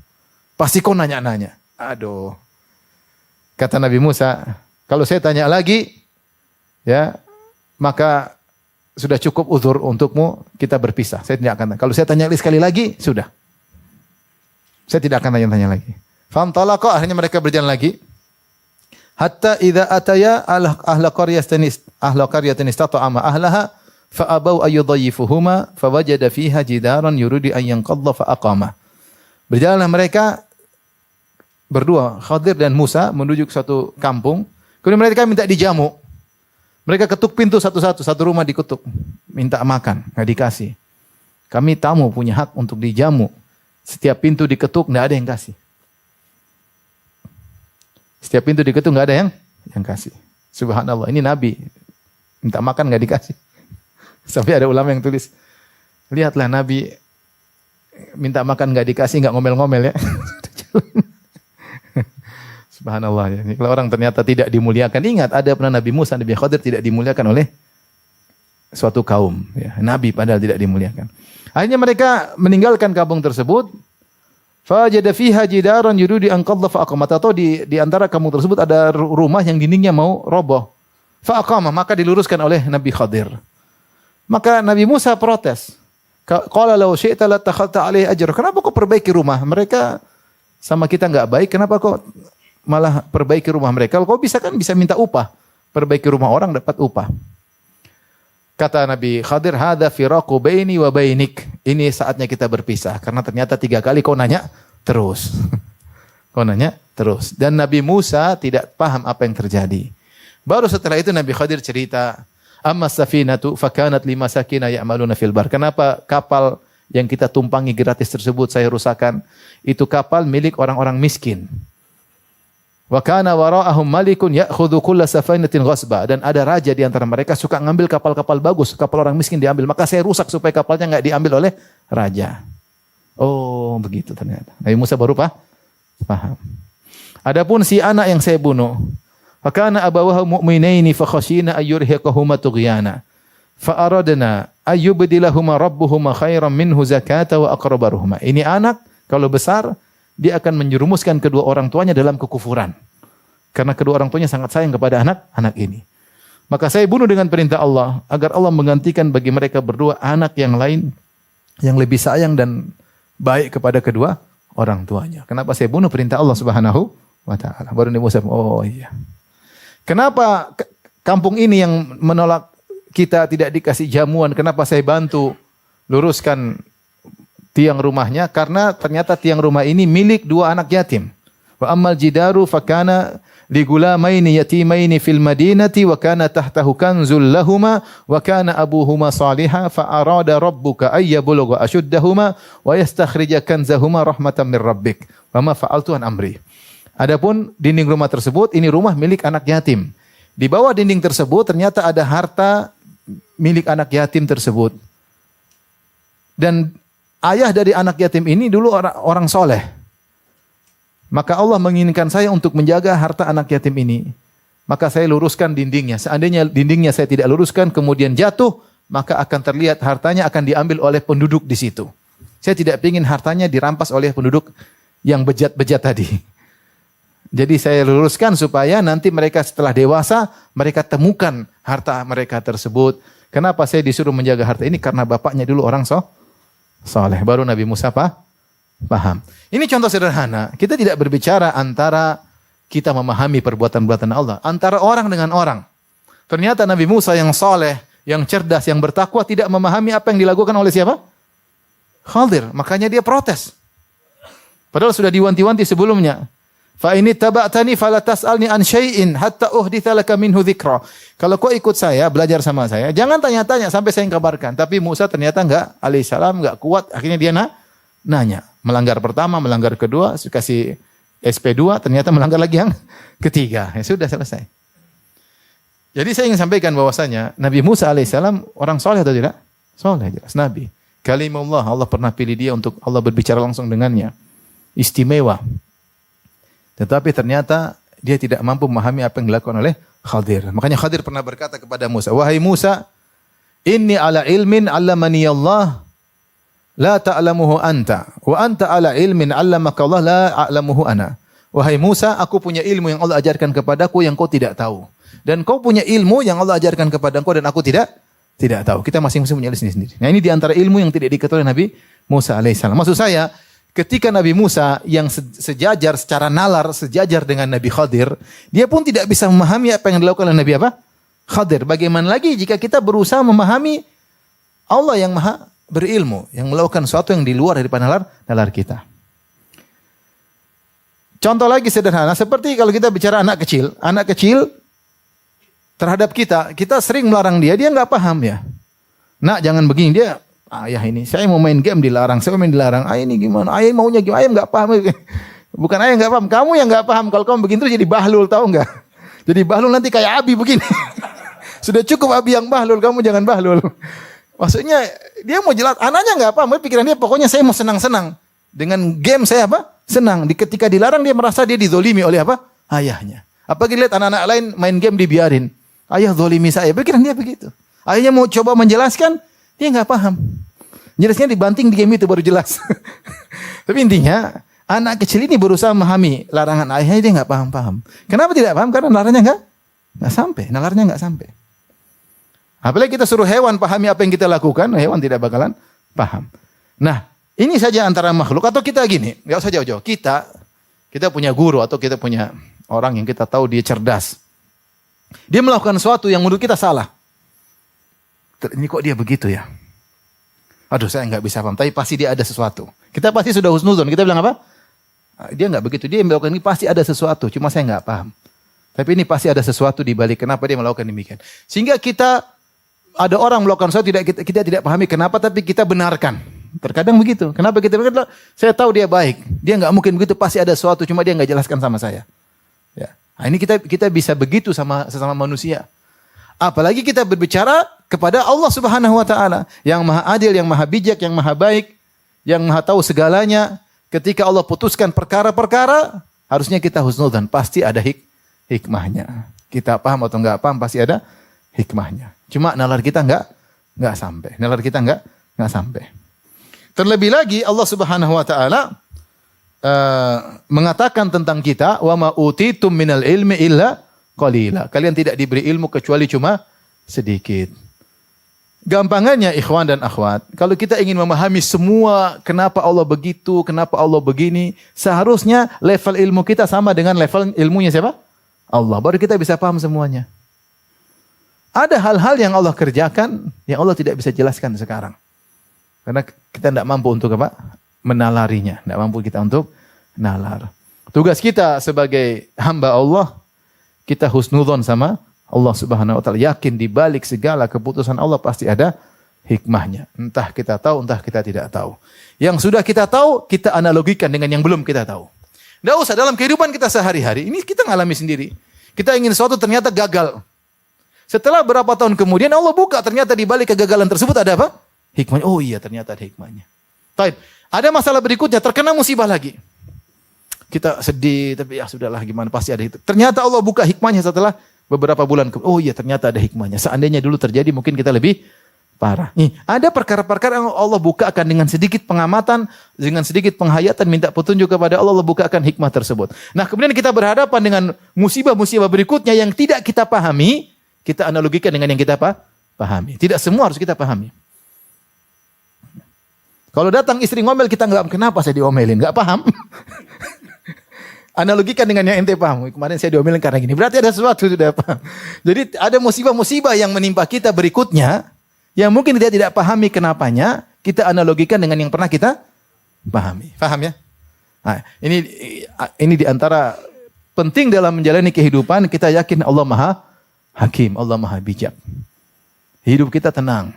Pasti kau nanya-nanya." Aduh. Kata Nabi Musa, kalau saya tanya lagi, ya, maka sudah cukup uzur untukmu, kita berpisah. Saya tidak akan. Kalau saya tanya sekali lagi, sudah. Saya tidak akan tanya-tanya lagi. Fantalaqa, akhirnya mereka berjalan lagi. Hatta idza ataya ahla qaryatin istata'a ma ahlaha fa abau ayyudayyifuhuma fa wajada fiha jidaran yuridu an yanqadha fa aqama. Berjalanlah mereka berdua, Khadir dan Musa, menuju ke suatu kampung. Kemudian mereka minta dijamu. Mereka ketuk pintu satu-satu, satu rumah diketuk. Minta makan, enggak dikasih. Kami tamu punya hak untuk dijamu. Setiap pintu diketuk, enggak ada yang kasih. Setiap pintu diketuk, enggak ada yang kasih. Subhanallah, ini Nabi. Minta makan enggak dikasih. Sampai ada ulama yang tulis, lihatlah Nabi minta makan enggak dikasih, enggak ngomel-ngomel ya. Subhanallah ya. Kalau orang ternyata tidak dimuliakan, ingat ada pernah Nabi Musa, Nabi Khadir tidak dimuliakan oleh suatu kaum. Ya. Nabi padahal tidak dimuliakan. Akhirnya mereka meninggalkan kampung tersebut. Fajada fiha jidaran yuridu an qadha fa aqama. Atau di antara kampung tersebut ada rumah yang dindingnya mau roboh. Fa aqama, maka diluruskan oleh Nabi Khadir. Maka Nabi Musa protes. Qala law syi'ta la takhalta alaihi ajra. Kenapa kau perbaiki rumah? Mereka sama kita enggak baik, kenapa kau malah perbaiki rumah mereka? Kalau kau bisa kan bisa minta upah. Perbaiki rumah orang dapat upah. Kata Nabi Khadir, "Hadza firaqu baini wa bainik." Ini saatnya kita berpisah karena ternyata 3 kali kau nanya terus. Kau nanya terus. Dan Nabi Musa tidak paham apa yang terjadi. Baru setelah itu Nabi Khadir cerita, "Amma safinatu fakanat limasakina ya'maluna fil bar." Kenapa kapal yang kita tumpangi gratis tersebut saya rusakkan? Itu kapal milik orang-orang miskin. Wa kana wara'ahum malikun ya'khudhu kulla safinatin ghasba, dan ada raja di antara mereka suka ngambil kapal-kapal bagus, kapal orang miskin diambil. Maka saya rusak supaya kapalnya enggak diambil oleh raja. Oh, begitu ternyata. Nabi Musa baru paham. Adapun si anak yang saya bunuh, fa kana abawahu mu'minaini fa khashina ayyurhiqahuma tughyana. Fa aradna ayyubdilahuma rabbuhuma khairan minhu zakata wa aqrabaruhuma. Ini anak kalau besar dia akan menjerumuskan kedua orang tuanya dalam kekufuran. Karena kedua orang tuanya sangat sayang kepada anak ini. Maka saya bunuh dengan perintah Allah agar Allah menggantikan bagi mereka berdua anak yang lain yang lebih sayang dan baik kepada kedua orang tuanya. Kenapa saya bunuh? Perintah Allah Subhanahu wa taala. Baru Nabi Musa, oh iya. Kenapa kampung ini yang menolak kita tidak dikasih jamuan? Kenapa saya bantu luruskan tiang rumahnya? Karena ternyata tiang rumah ini milik 2 anak yatim. Wa ammal jidaru fakana li gulamaini yatimaini fil madinati wa kana tahtahu kanzul lahuma wa kana abuhuma salihah fa arada rabbuka ay yablugha ashuddahuma wa yastakhrija kanzahuma rahmatan min rabbik wa ma fa'altu an amri. Adapun dinding rumah tersebut, ini rumah milik anak yatim. Di bawah dinding tersebut ternyata ada harta milik anak yatim tersebut. Dan ayah dari anak yatim ini dulu orang soleh. Maka Allah menginginkan saya untuk menjaga harta anak yatim ini. Maka saya luruskan dindingnya. Seandainya dindingnya saya tidak luruskan kemudian jatuh, maka akan terlihat hartanya akan diambil oleh penduduk di situ. Saya tidak ingin hartanya dirampas oleh penduduk yang bejat-bejat tadi. Jadi saya luruskan supaya nanti mereka setelah dewasa, mereka temukan harta mereka tersebut. Kenapa saya disuruh menjaga harta ini? Karena bapaknya dulu orang soleh. Baru Nabi Musa paham. Ini contoh sederhana. Kita tidak berbicara antara kita memahami perbuatan-perbuatan Allah. Antara orang dengan orang. Ternyata Nabi Musa yang soleh, yang cerdas, yang bertakwa tidak memahami apa yang dilakukan oleh siapa? Khadir. Makanya dia protes. Padahal sudah diwanti-wanti sebelumnya. Fa ini taba'tani fala tas'alni an syai'in hatta uhditsa laka minhu dzikra. Kalau kau ikut saya, belajar sama saya, jangan tanya-tanya sampai saya kabarkan. Tapi Musa ternyata alaihissalam enggak kuat, akhirnya dia nanya. Melanggar pertama, melanggar kedua, kasih SP2, ternyata melanggar lagi yang ketiga. Ya sudah selesai. Jadi saya ingin sampaikan bahwasanya Nabi Musa alaihissalam orang soleh atau tidak? Soleh, jelas Nabi. Kalimullah, Allah pernah pilih dia untuk Allah berbicara langsung dengannya. Istimewa. Tetapi ternyata dia tidak mampu memahami apa yang dilakukan oleh Khadir. Makanya Khadir pernah berkata kepada Musa, "Wahai Musa, inni ala ilmin 'allamani Allah la ta'lamuhu anta, wa anta ala ilmin 'allamaka Allah la a'lamuhu ana." Wahai Musa, aku punya ilmu yang Allah ajarkan kepadaku yang kau tidak tahu. Dan kau punya ilmu yang Allah ajarkan kepada engkau dan aku tidak tahu. Kita masing-masing punya ilmu sendiri. Nah, ini di antara ilmu yang tidak diketahui Nabi Musa alaihissalam. Maksud saya, ketika Nabi Musa yang sejajar secara nalar, sejajar dengan Nabi Khadir, dia pun tidak bisa memahami apa yang dilakukan oleh Nabi Khadir. Bagaimana lagi jika kita berusaha memahami Allah yang maha berilmu, yang melakukan sesuatu yang di luar daripada nalar kita. Contoh lagi sederhana, seperti kalau kita bicara anak kecil terhadap kita sering melarang dia nggak paham ya. Nak jangan begini, dia ayah ini, saya mau main game dilarang, ayah ini gimana, ayah maunya gimana, ayah nggak paham. Bukan ayah nggak paham, kamu yang nggak paham. Kalau kamu begini terus jadi bahlul, tahu nggak? Jadi bahlul nanti kayak Abi begini. Sudah cukup Abi yang bahlul, kamu jangan bahlul. Maksudnya dia mau jelas, anaknya nggak paham, pikiran dia pokoknya saya mau senang-senang. Dengan game saya senang. Ketika dilarang dia merasa dia dizolimi oleh ayahnya. Apalagi lihat anak-anak lain main game dibiarin. Ayah zolimi saya, pikiran dia begitu. Ayahnya mau coba menjelaskan, dia nggak paham. Jelasnya dibanting di game itu baru jelas. Tapi intinya anak kecil ini berusaha memahami larangan ayahnya, dia nggak paham. Kenapa tidak paham? Karena nalarnya nggak sampai. Nalarnya nggak sampai. Apalagi kita suruh hewan pahami apa yang kita lakukan, hewan tidak bakalan paham. Nah, ini saja antara makhluk atau kita gini, nggak usah jauh-jauh. Kita punya guru atau kita punya orang yang kita tahu dia cerdas. Dia melakukan sesuatu yang menurut kita salah. Ini kok dia begitu ya? Aduh, saya nggak bisa paham. Tapi pasti dia ada sesuatu. Kita pasti sudah husnuzon. Kita bilang apa? Dia nggak begitu. Dia melakukan ini pasti ada sesuatu. Cuma saya nggak paham. Tapi ini pasti ada sesuatu di balik kenapa dia melakukan demikian. Sehingga kita ada orang melakukan sesuatu kita tidak pahami kenapa, tapi kita benarkan. Terkadang begitu. Kenapa kita benarkan? Saya tahu dia baik. Dia nggak mungkin begitu. Pasti ada sesuatu. Cuma dia nggak jelaskan sama saya. Ya. Nah, ini kita bisa begitu sama sesama manusia. Apalagi kita berbicara kepada Allah Subhanahu wa taala yang Maha Adil, yang Maha Bijak, yang Maha Baik, yang Maha tahu segalanya. Ketika Allah putuskan perkara-perkara, harusnya kita husnudzan, pasti ada hikmahnya. Kita paham atau enggak paham pasti ada hikmahnya. Cuma nalar kita enggak sampai. Nalar kita enggak sampai. Terlebih lagi Allah Subhanahu wa taala mengatakan tentang kita, wa ma utitum minal ilmi illa qalila. Kalian tidak diberi ilmu kecuali cuma sedikit. Gampangannya ikhwan dan akhwat, kalau kita ingin memahami semua kenapa Allah begitu, kenapa Allah begini, seharusnya level ilmu kita sama dengan level ilmunya siapa? Allah. Baru kita bisa paham semuanya. Ada hal-hal yang Allah kerjakan yang Allah tidak bisa jelaskan sekarang. Karena kita tidak mampu untuk apa? Menalarinya. Tidak mampu kita untuk nalar. Tugas kita sebagai hamba Allah, kita husnudzon sama Allah Subhanahu wa taala, yakin di balik segala keputusan Allah pasti ada hikmahnya. Entah kita tahu, entah kita tidak tahu. Yang sudah kita tahu, kita analogikan dengan yang belum kita tahu. Tidak usah dalam kehidupan kita sehari-hari, ini kita ngalami sendiri. Kita ingin sesuatu ternyata gagal. Setelah berapa tahun kemudian Allah buka, ternyata di balik kegagalan tersebut ada apa? Hikmahnya. Oh iya, ternyata ada hikmahnya. Taib. Ada masalah berikutnya, terkena musibah lagi. Kita sedih, tapi ya sudahlah gimana, pasti ada itu. Ternyata Allah buka hikmahnya setelah beberapa bulan. Oh iya, ternyata ada hikmahnya. Seandainya dulu terjadi, mungkin kita lebih parah. Nih, ada perkara-perkara yang Allah bukakan dengan sedikit pengamatan, dengan sedikit penghayatan, minta petunjuk kepada Allah, Allah bukakan hikmah tersebut. Nah, kemudian kita berhadapan dengan musibah-musibah berikutnya yang tidak kita pahami, kita analogikan dengan yang kita pahami. Tidak semua harus kita pahami. Kalau datang istri ngomel, kita nggak, kenapa saya diomelin? Nggak paham. Analogikan dengan yang ente paham. Kemarin saya diomelin karena gini. Berarti ada sesuatu sudah paham. Jadi ada musibah-musibah yang menimpa kita berikutnya, yang mungkin kita tidak pahami kenapanya, kita analogikan dengan yang pernah kita pahami. Paham ya? Nah, ini diantara penting dalam menjalani kehidupan, kita yakin Allah Maha Hakim, Allah Maha Bijak. Hidup kita tenang.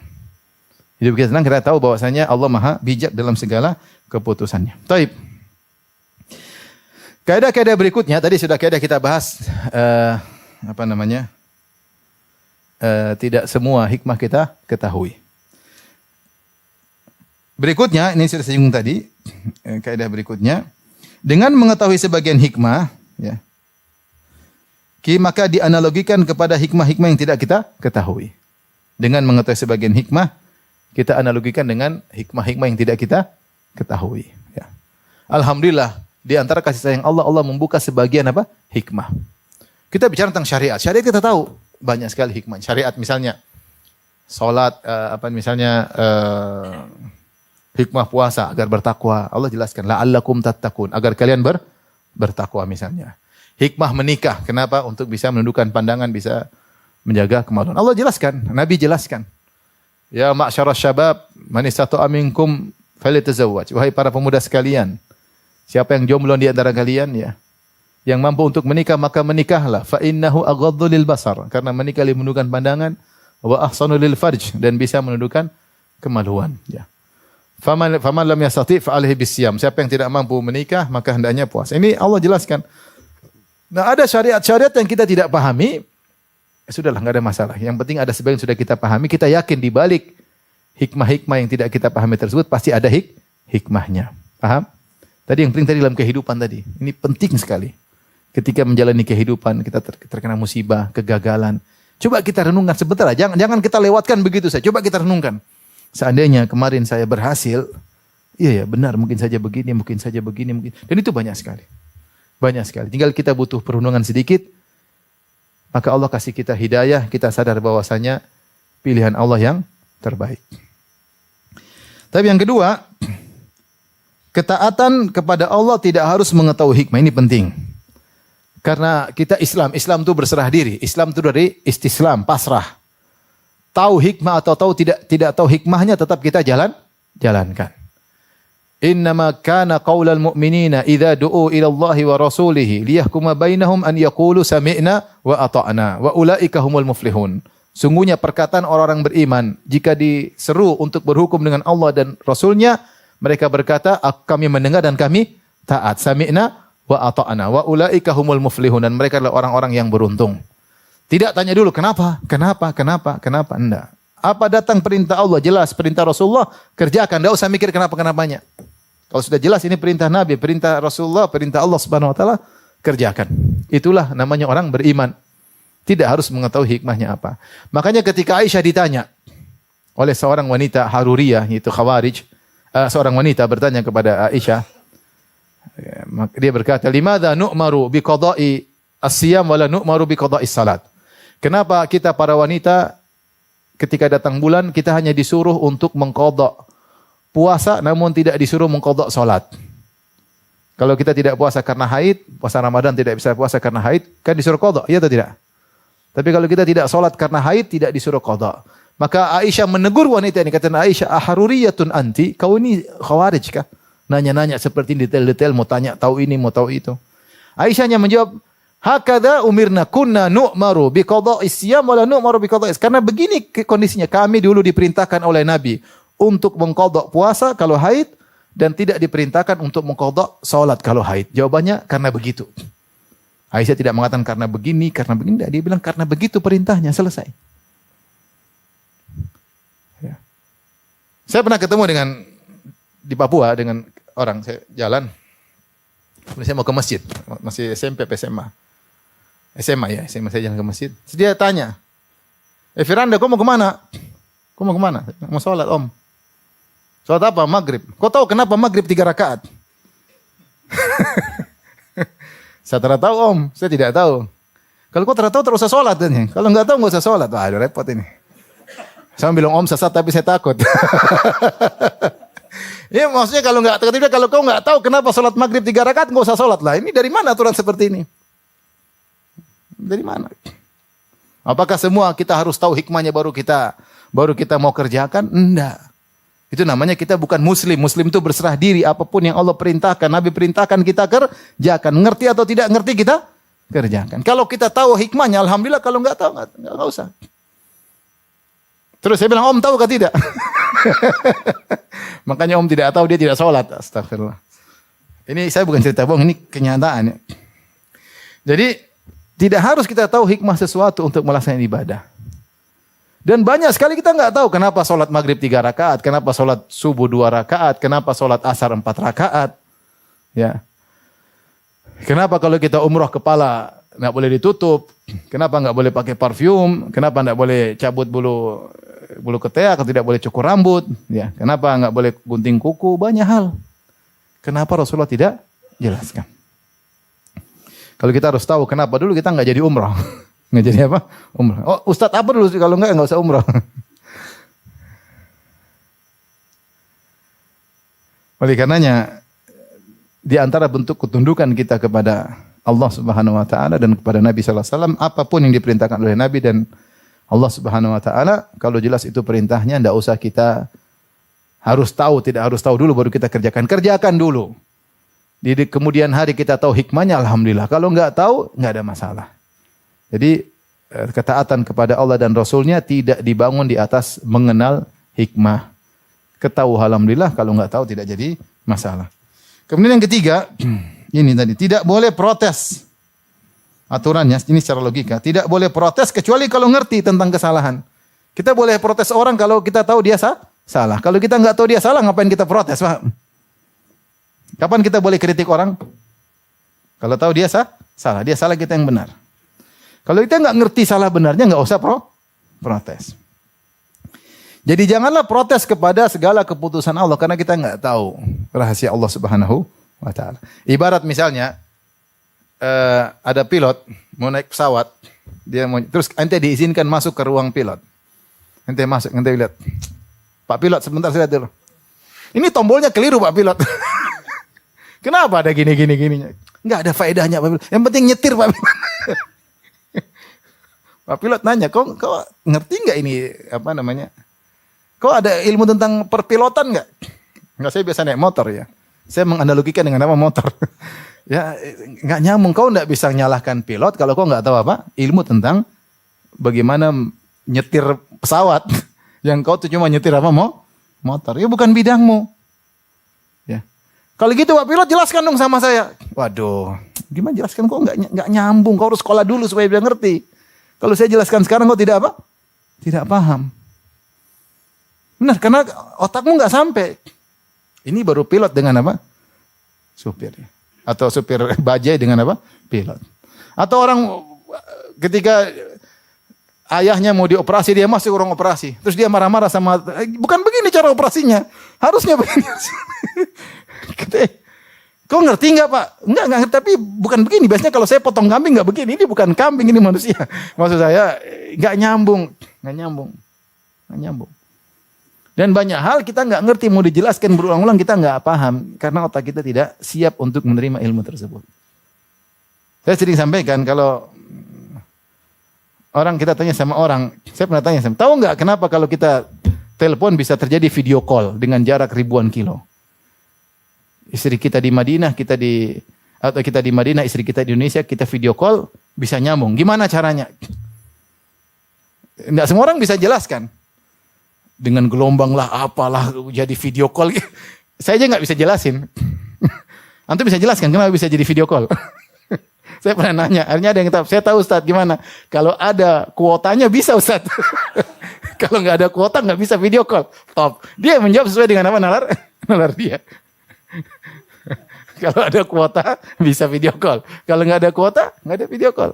Hidup kita tenang, kita tahu bahwasanya Allah Maha Bijak dalam segala keputusannya. Taib. Kaidah-kaidah berikutnya, tadi sudah kaidah kita bahas, tidak semua hikmah kita ketahui. Berikutnya, ini sudah singgung tadi, kaidah berikutnya, dengan mengetahui sebagian hikmah, ya, maka dianalogikan kepada hikmah-hikmah yang tidak kita ketahui. Dengan mengetahui sebagian hikmah, kita analogikan dengan hikmah-hikmah yang tidak kita ketahui. Ya. Alhamdulillah, di antara kasih sayang Allah, Allah membuka sebagian apa? Hikmah. Kita bicara tentang syariat. Syariat kita tahu banyak sekali hikmah. Syariat misalnya salat, hikmah puasa agar bertakwa. Allah jelaskan la'allakum tattaqun, agar kalian bertakwa misalnya. Hikmah menikah, kenapa? Untuk bisa menundukkan pandangan, bisa menjaga kemaluan. Allah jelaskan, Nabi jelaskan. Ya ma'syarasy syabab, man istata'a minkum falyatazawwaj. Wahai para pemuda sekalian, siapa yang jomblo di antara kalian, ya, yang mampu untuk menikah, maka menikahlah. Fa innahu aghaddu lil basar, karena menikah menundukkan pandangan, wa ahsanu lil farj, dan bisa menundukkan kemaluan, ya. Faman lam yastati' fa alaihi bisyam. Siapa yang tidak mampu menikah, maka hendaknya puasa. Ini Allah jelaskan. Nah, ada syariat-syariat yang kita tidak pahami, sudahlah, enggak ada masalah. Yang penting ada sebagian sudah kita pahami, kita yakin di balik hikmah-hikmah yang tidak kita pahami tersebut pasti ada hikmahnya. Paham? Tadi yang penting tadi dalam kehidupan tadi. Ini penting sekali. Ketika menjalani kehidupan, kita terkena musibah, kegagalan. Coba kita renungkan sebentar. Jangan kita lewatkan begitu saja. Coba kita renungkan. Seandainya kemarin saya berhasil, iya ya benar, mungkin saja begini, mungkin saja begini, mungkin. Dan itu banyak sekali. Banyak sekali. Tinggal kita butuh perenungan sedikit, maka Allah kasih kita hidayah, kita sadar bahwasanya pilihan Allah yang terbaik. Tapi yang kedua, ketaatan kepada Allah tidak harus mengetahui hikmah. Ini penting. Karena kita Islam itu berserah diri. Islam itu dari istislam, pasrah. tahu hikmah atau tidak tahu hikmahnya, tetap kita jalankan. Innama kana qaulal mu'minina idza du'u ila Allahi wa rasulihi liyahkuma bainahum an yaqulu sami'na wa ata'na wa ulaika humul muflihun. Sungguhnya perkataan orang-orang beriman jika diseru untuk berhukum dengan Allah dan Rasulnya, mereka berkata, kami mendengar dan kami taat. Sami'na wa ata'na wa ulaika humul muflihun, dan mereka adalah orang-orang yang beruntung. Tidak tanya dulu kenapa? Enggak. Apa datang perintah Allah jelas, perintah Rasulullah, kerjakan, enggak usah mikir kenapa-kenapanya. Kalau sudah jelas ini perintah Nabi, perintah Rasulullah, perintah Allah Subhanahu wa taala, kerjakan. Itulah namanya orang beriman. Tidak harus mengetahui hikmahnya apa. Makanya ketika Aisyah ditanya oleh seorang wanita Haruriyah, yaitu Khawarij, seorang wanita bertanya kepada Aisyah, dia berkata, "Limadza nu'maru bi qada'i as-siyam wa la nu'maru bi qada'i salat?" Kenapa kita para wanita ketika datang bulan kita hanya disuruh untuk mengqadha puasa namun tidak disuruh mengqadha salat? Kalau kita tidak puasa karena haid, puasa Ramadan tidak bisa puasa karena haid, kan disuruh qadha, iya atau tidak? Tapi kalau kita tidak salat karena haid, tidak disuruh qadha. Maka Aisyah menegur wanita ini, kata Aisyah, "Aharuriyatun anti?" Kau ini Khawarij kah? Nanya-nanya seperti detail-detail, mau tanya tahu ini, mau tahu itu. Aisyahnya menjawab, "Hakadha umirna kunna nu'maru bi qada'is siyam wa la nu'maru bi qada'is." Karena begini kondisinya, kami dulu diperintahkan oleh Nabi untuk mengqadha puasa kalau haid dan tidak diperintahkan untuk mengqadha salat kalau haid. Jawabannya karena begitu. Aisyah tidak mengatakan karena begini, dia bilang karena begitu perintahnya, selesai. Ya. Saya pernah ketemu di Papua dengan orang, saya jalan, saya mau ke masjid, masih SMP SMA. SMA saya jalan ke masjid. Terus dia tanya, Firanda, kau mau kemana? Kau mau kemana? Mau sholat, Om. Sholat apa? Maghrib. Kau tahu kenapa Maghrib 3 rakaat? Saya tidak tahu, Om. Saya tidak tahu. Kalau kau tidak tahu, terus usah sholat. Kalau enggak tahu, enggak usah sholat. Wah, aduh, repot ini. Saya bilang, Om sesat, tapi saya takut. Ya, maksudnya kalau kau enggak tahu kenapa sholat Maghrib 3 rakaat, enggak usah sholat lah. Ini dari mana aturan seperti ini? Dari mana? Apakah semua kita harus tahu hikmahnya baru kita mau kerjakan? Enggak. Itu namanya kita bukan muslim. Muslim itu berserah diri, apapun yang Allah perintahkan, Nabi perintahkan kita kerjakan. Ngerti atau tidak ngerti kita kerjakan. Kalau kita tahu hikmahnya, alhamdulillah. Kalau enggak tahu, enggak usah. Terus saya bilang, Om tahu kah tidak? Makanya Om tidak tahu, dia tidak sholat. Astagfirullah. Ini saya bukan cerita bohong, ini kenyataan. Jadi tidak harus kita tahu hikmah sesuatu untuk melaksanakan ibadah. Dan banyak sekali kita nggak tahu kenapa sholat maghrib 3 rakaat, kenapa sholat subuh 2 rakaat, kenapa sholat asar 4 rakaat. Ya. Kenapa kalau kita umroh kepala nggak boleh ditutup? Kenapa nggak boleh pakai parfum? Kenapa nggak boleh cabut bulu ketiak atau tidak boleh cukur rambut? Ya. Kenapa nggak boleh gunting kuku? Banyak hal. Kenapa Rasulullah tidak jelaskan? Kalau kita harus tahu kenapa dulu kita nggak jadi umroh. Nggak jadi apa? Umroh. Oh, Ustadz apa dulu? Kalau nggak usah umroh. Oleh karenanya, di antara bentuk ketundukan kita kepada Allah Subhanahu wa taala dan kepada Nabi sallallahu alaihi wasallam, apapun yang diperintahkan oleh Nabi dan Allah Subhanahu wa taala, kalau jelas itu perintahnya, enggak usah kita harus tahu, tidak harus tahu dulu baru kita kerjakan. Kerjakan dulu. Di kemudian hari kita tahu hikmahnya, alhamdulillah. Kalau enggak tahu, enggak ada masalah. Jadi ketaatan kepada Allah dan Rasulnya tidak dibangun di atas mengenal hikmah. Ketahui alhamdulillah, kalau enggak tahu tidak jadi masalah. Kemudian yang ketiga, ini tadi, tidak boleh protes. Aturannya, ini secara logika, tidak boleh protes kecuali kalau ngerti tentang kesalahan. Kita boleh protes orang kalau kita tahu dia salah. Kalau kita enggak tahu dia salah, ngapain kita protes, Pak? Kapan kita boleh kritik orang? Kalau tahu dia salah, dia salah, kita yang benar. Kalau kita nggak ngerti salah benarnya, nggak usah protes. Jadi janganlah protes kepada segala keputusan Allah karena kita nggak tahu rahasia Allah Subhanahu wa taala. Ibarat misalnya ada pilot mau naik pesawat, terus ente diizinkan masuk ke ruang pilot. Ente masuk, ente lihat. Pak pilot, sebentar saya lihat dulu. Ini tombolnya keliru, Pak pilot. Kenapa ada gini-gininya? Nggak ada faedahnya, Pak pilot. Yang penting nyetir, Pak pilot. Pak pilot nanya, kau ngerti nggak ini apa namanya? Kau ada ilmu tentang perpilotan nggak? Nggak, saya biasa naik motor ya. Saya menganalogikan dengan nama motor. Ya nggak nyambung. Kau nggak bisa nyalahkan pilot kalau kau nggak tahu apa ilmu tentang bagaimana nyetir pesawat. Yang kau tuh cuma nyetir apa motor. Ya bukan bidangmu. Ya. Kalau gitu Pak pilot jelaskan dong sama saya. Waduh, gimana jelaskan? Kok nggak nyambung? Kau harus sekolah dulu supaya dia ngerti. Kalau saya jelaskan sekarang kau tidak apa? Tidak paham. Benar, karena otakmu nggak sampai. Ini baru pilot dengan apa? Supir. Atau supir bajai dengan apa? Pilot. Atau orang ketika ayahnya mau dioperasi, dia masuk ruang operasi. Terus dia marah-marah sama, bukan begini cara operasinya. Harusnya begini. Kau ngerti nggak Pak? Nggak, tapi bukan begini. Biasanya kalau saya potong kambing nggak begini. Ini bukan kambing, ini manusia. Maksud saya nggak nyambung. Dan banyak hal kita nggak ngerti, mau dijelaskan berulang-ulang kita nggak paham karena otak kita tidak siap untuk menerima ilmu tersebut. Saya sering sampaikan kalau kita tanya sama orang, saya pernah tanya tahu nggak kenapa kalau kita telepon bisa terjadi video call dengan jarak ribuan kilo? Istri kita di Madinah, kita di Madinah, istri kita di Indonesia, kita video call bisa nyambung. Gimana caranya? Nggak semua orang bisa jelaskan. Dengan gelombang lah, apalah, jadi video call. Saya aja nggak bisa jelasin. Antum bisa jelaskan kenapa bisa jadi video call? Saya pernah nanya, akhirnya ada yang tahu. Saya tahu Ustaz gimana. Kalau ada kuotanya bisa Ustaz. Kalau nggak ada kuota nggak bisa video call. Top. Dia menjawab sesuai dengan apa nalar dia. Kalau ada kuota bisa video call. Kalau nggak ada kuota nggak ada video call.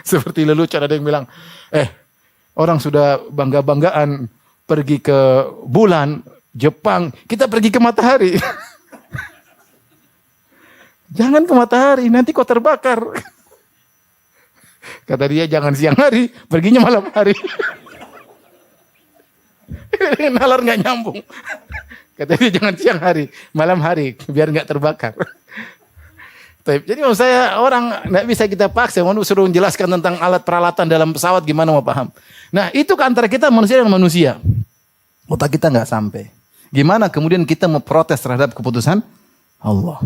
Seperti lelucon ada yang bilang, orang sudah bangga-banggaan pergi ke bulan, Jepang, kita pergi ke matahari. Jangan ke matahari, nanti kau terbakar. Kata dia jangan siang hari, perginya malam hari. Nalar nggak nyambung. Kata dia jangan siang hari, malam hari, biar nggak terbakar. Jadi maksud saya orang nggak bisa kita paksa, mau suruh menjelaskan tentang alat peralatan dalam pesawat gimana mau paham. Nah itu antara kita manusia dengan manusia, otak kita nggak sampai. Gimana kemudian kita memprotes terhadap keputusan Allah?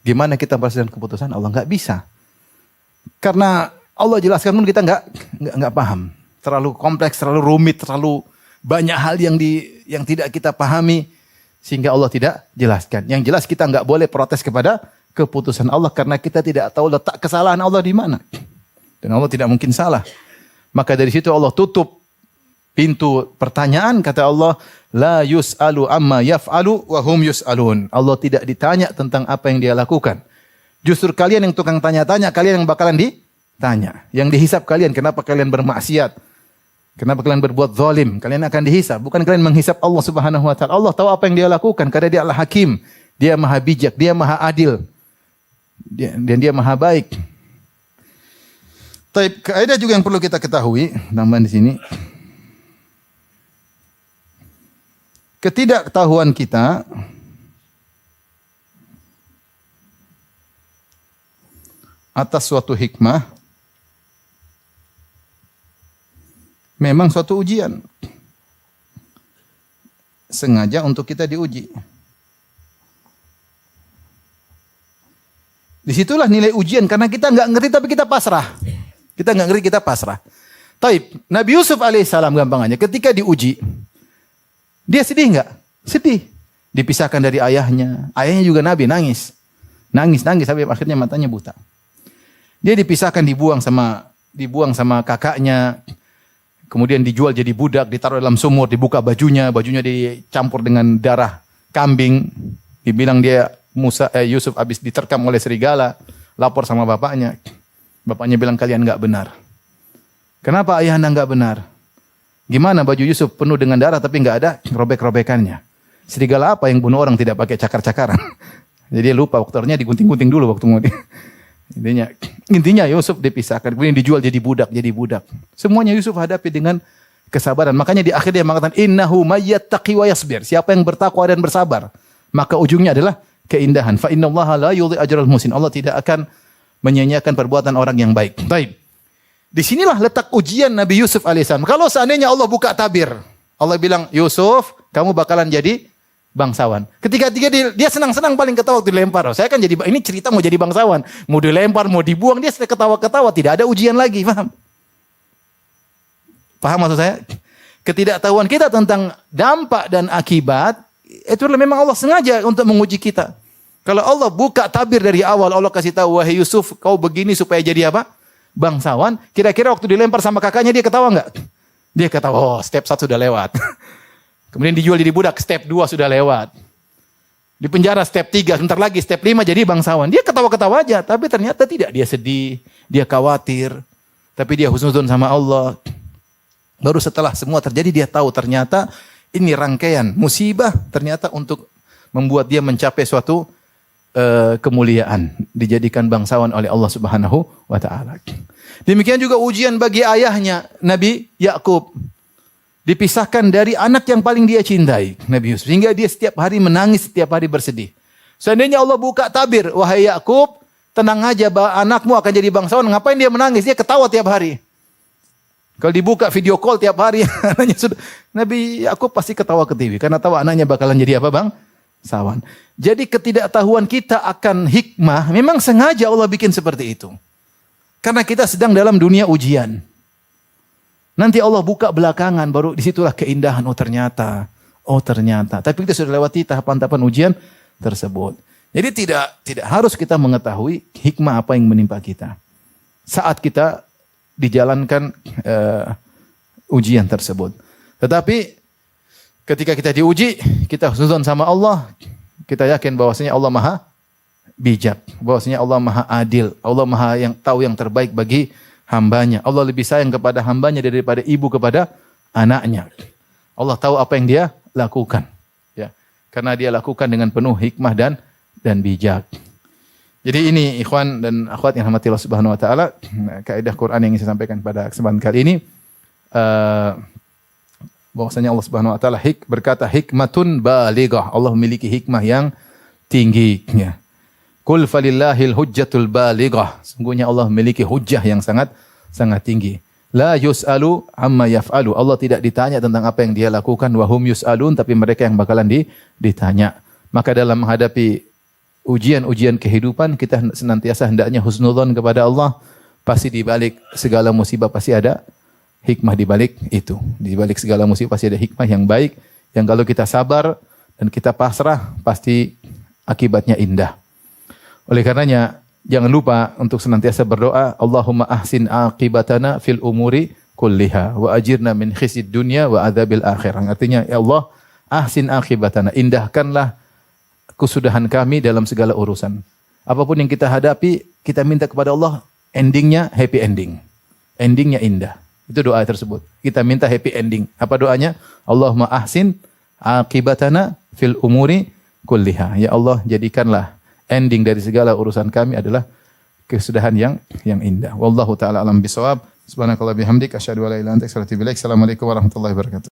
Gimana kita memprotes terhadap keputusan Allah? Nggak bisa, karena Allah jelaskan pun kita nggak paham. Terlalu kompleks, terlalu rumit, terlalu banyak hal yang tidak kita pahami sehingga Allah tidak jelaskan. Yang jelas kita nggak boleh protes kepada keputusan Allah karena kita tidak tahu letak kesalahan Allah di mana. Dan Allah tidak mungkin salah. Maka dari situ Allah tutup pintu pertanyaan, kata Allah, la yus'alu amma yaf'alu wa hum yus'alun. Allah tidak ditanya tentang apa yang dia lakukan. Justru kalian yang tukang tanya-tanya, kalian yang bakalan ditanya. Yang dihisap kalian, kenapa kalian bermaksiat? Kenapa kalian berbuat zalim? Kalian akan dihisap. Bukan kalian menghisap Allah Subhanahu wa taala. Allah tahu apa yang dia lakukan karena dia adalah hakim. Dia maha bijak, dia maha adil. Dan dia maha baik. Kaidah juga yang perlu kita ketahui, tambahan di sini. Ketidaktahuan kita atas suatu hikmah memang suatu ujian. Sengaja untuk kita diuji. Disitulah nilai ujian karena kita nggak ngerti tapi kita pasrah. Kita nggak ngerti kita pasrah. Taib, Nabi Yusuf alaihissalam gampangannya ketika diuji, dia sedih nggak? Sedih. Dipisahkan dari ayahnya. Ayahnya juga Nabi, nangis sampai akhirnya matanya buta. Dia dipisahkan, dibuang sama kakaknya. Kemudian dijual jadi budak, ditaruh dalam sumur, dibuka bajunya dicampur dengan darah kambing. Dibilang dia Yusuf habis diterkam oleh serigala, lapor sama bapaknya. Bapaknya bilang kalian nggak benar. Kenapa ayah anda nggak benar? Gimana baju Yusuf penuh dengan darah tapi nggak ada robek-robekannya? Serigala apa yang bunuh orang tidak pakai cakar-cakaran? Jadi dia lupa waktunya digunting-gunting dulu waktu mau Intinya Yusuf dipisahkan, kemudian dijual jadi budak. Semuanya Yusuf hadapi dengan kesabaran. Makanya di akhir dia mengatakan innahu mayyattaqi wa yasbir. Siapa yang bertakwa dan bersabar, maka ujungnya adalah keindahan. Fa innallaha la yudhi'u ajral muhsin. Allah tidak akan menyia-nyiakan perbuatan orang yang baik. Baik. Disinilah letak ujian Nabi Yusuf alaihissalam. Kalau seandainya Allah buka tabir, Allah bilang, Yusuf, kamu bakalan jadi bangsawan. Ketika dia senang-senang paling ketawa waktu dilempar. Saya kan jadi, ini cerita mau jadi bangsawan. Mau dilempar, mau dibuang, dia sudah ketawa-ketawa. Tidak ada ujian lagi, paham? Paham maksud saya? Ketidaktahuan kita tentang dampak dan akibat, itu memang Allah sengaja untuk menguji kita. Kalau Allah buka tabir dari awal, Allah kasih tahu, wahai Yusuf, kau begini supaya jadi apa? Bangsawan. Kira-kira waktu dilempar sama kakaknya dia ketawa enggak? Dia ketawa, oh step 1 sudah lewat. Kemudian dijual jadi budak, step 2 sudah lewat. Di penjara step 3, sebentar lagi step 5 jadi bangsawan. Dia ketawa-ketawa aja, tapi ternyata tidak. Dia sedih, dia khawatir, tapi dia husnuzon sama Allah. Baru setelah semua terjadi dia tahu ternyata ini rangkaian musibah ternyata untuk membuat dia mencapai suatu kemuliaan, dijadikan bangsawan oleh Allah Subhanahu wa taala. Demikian juga ujian bagi ayahnya Nabi Yakub. Dipisahkan dari anak yang paling dia cintai, Nabi Yusuf. Sehingga dia setiap hari menangis, setiap hari bersedih. Seandainya Allah buka tabir, wahai Yakub, tenang aja, anakmu akan jadi bangsawan. Ngapain dia menangis? Dia ketawa tiap hari. Kalau dibuka video call tiap hari, anaknya sudah, Nabi Yakub pasti ketawa ke TV. Karena tahu anaknya bakalan jadi apa bang? Sawan. Jadi ketidaktahuan kita akan hikmah, memang sengaja Allah bikin seperti itu. Karena kita sedang dalam dunia ujian. Nanti Allah buka belakangan, baru disitulah keindahan. Oh ternyata. Tapi kita sudah lewati tahapan-tahapan ujian tersebut. Jadi tidak harus kita mengetahui hikmah apa yang menimpa kita. Saat kita dijalankan ujian tersebut. Tetapi ketika kita diuji, kita husnuzon sama Allah, kita yakin bahwasanya Allah Maha bijak, bahwasanya Allah Maha adil, Allah Maha yang tahu yang terbaik bagi hambanya. Allah lebih sayang kepada hambanya daripada ibu kepada anaknya. Allah tahu apa yang dia lakukan, ya, karena dia lakukan dengan penuh hikmah dan bijak. Jadi ini ikhwan dan akhwat yang rahmati Allah Subhanahu wa taala, kaidah Quran yang saya sampaikan pada kesempatan kali ini, bahwasanya Allah Subhanahu wa taala berkata hikmatun balighah. Allah memiliki hikmah yang tinggi, ya. Qul falillahil hujjatul balighah. Sungguhnya Allah memiliki hujjah yang sangat tinggi. La yus'alu amma yaf'alu. Allah tidak ditanya tentang apa yang dia lakukan, wa hum yus'alun, tapi mereka yang bakalan ditanya. Maka dalam menghadapi ujian-ujian kehidupan, kita senantiasa hendaknya husnudzon kepada Allah. Pasti di balik segala musibah pasti ada hikmah di balik itu. Di balik segala musibah pasti ada hikmah yang baik, yang kalau kita sabar dan kita pasrah, pasti akibatnya indah. Oleh karenanya, jangan lupa untuk senantiasa berdoa, Allahumma ahsin aqibatana fil umuri kulliha wa ajirna min khizyid dunya wa adzabil akhirah. Artinya, ya Allah, ahsin aqibatana, indahkanlah kesudahan kami dalam segala urusan. Apapun yang kita hadapi, kita minta kepada Allah endingnya happy ending. Endingnya indah. Itu doa tersebut. Kita minta happy ending. Apa doanya? Allahumma ahsin aqibatana fil umuri kulliha. Ya Allah, jadikanlah ending dari segala urusan kami adalah kesudahan yang indah. Wallahu taala alam bisawab. Subhanakallah bihamdik asyhadu an la ilaha illa anta astaghfiruka wa atubu ilaik. Assalamualaikum warahmatullahi wabarakatuh.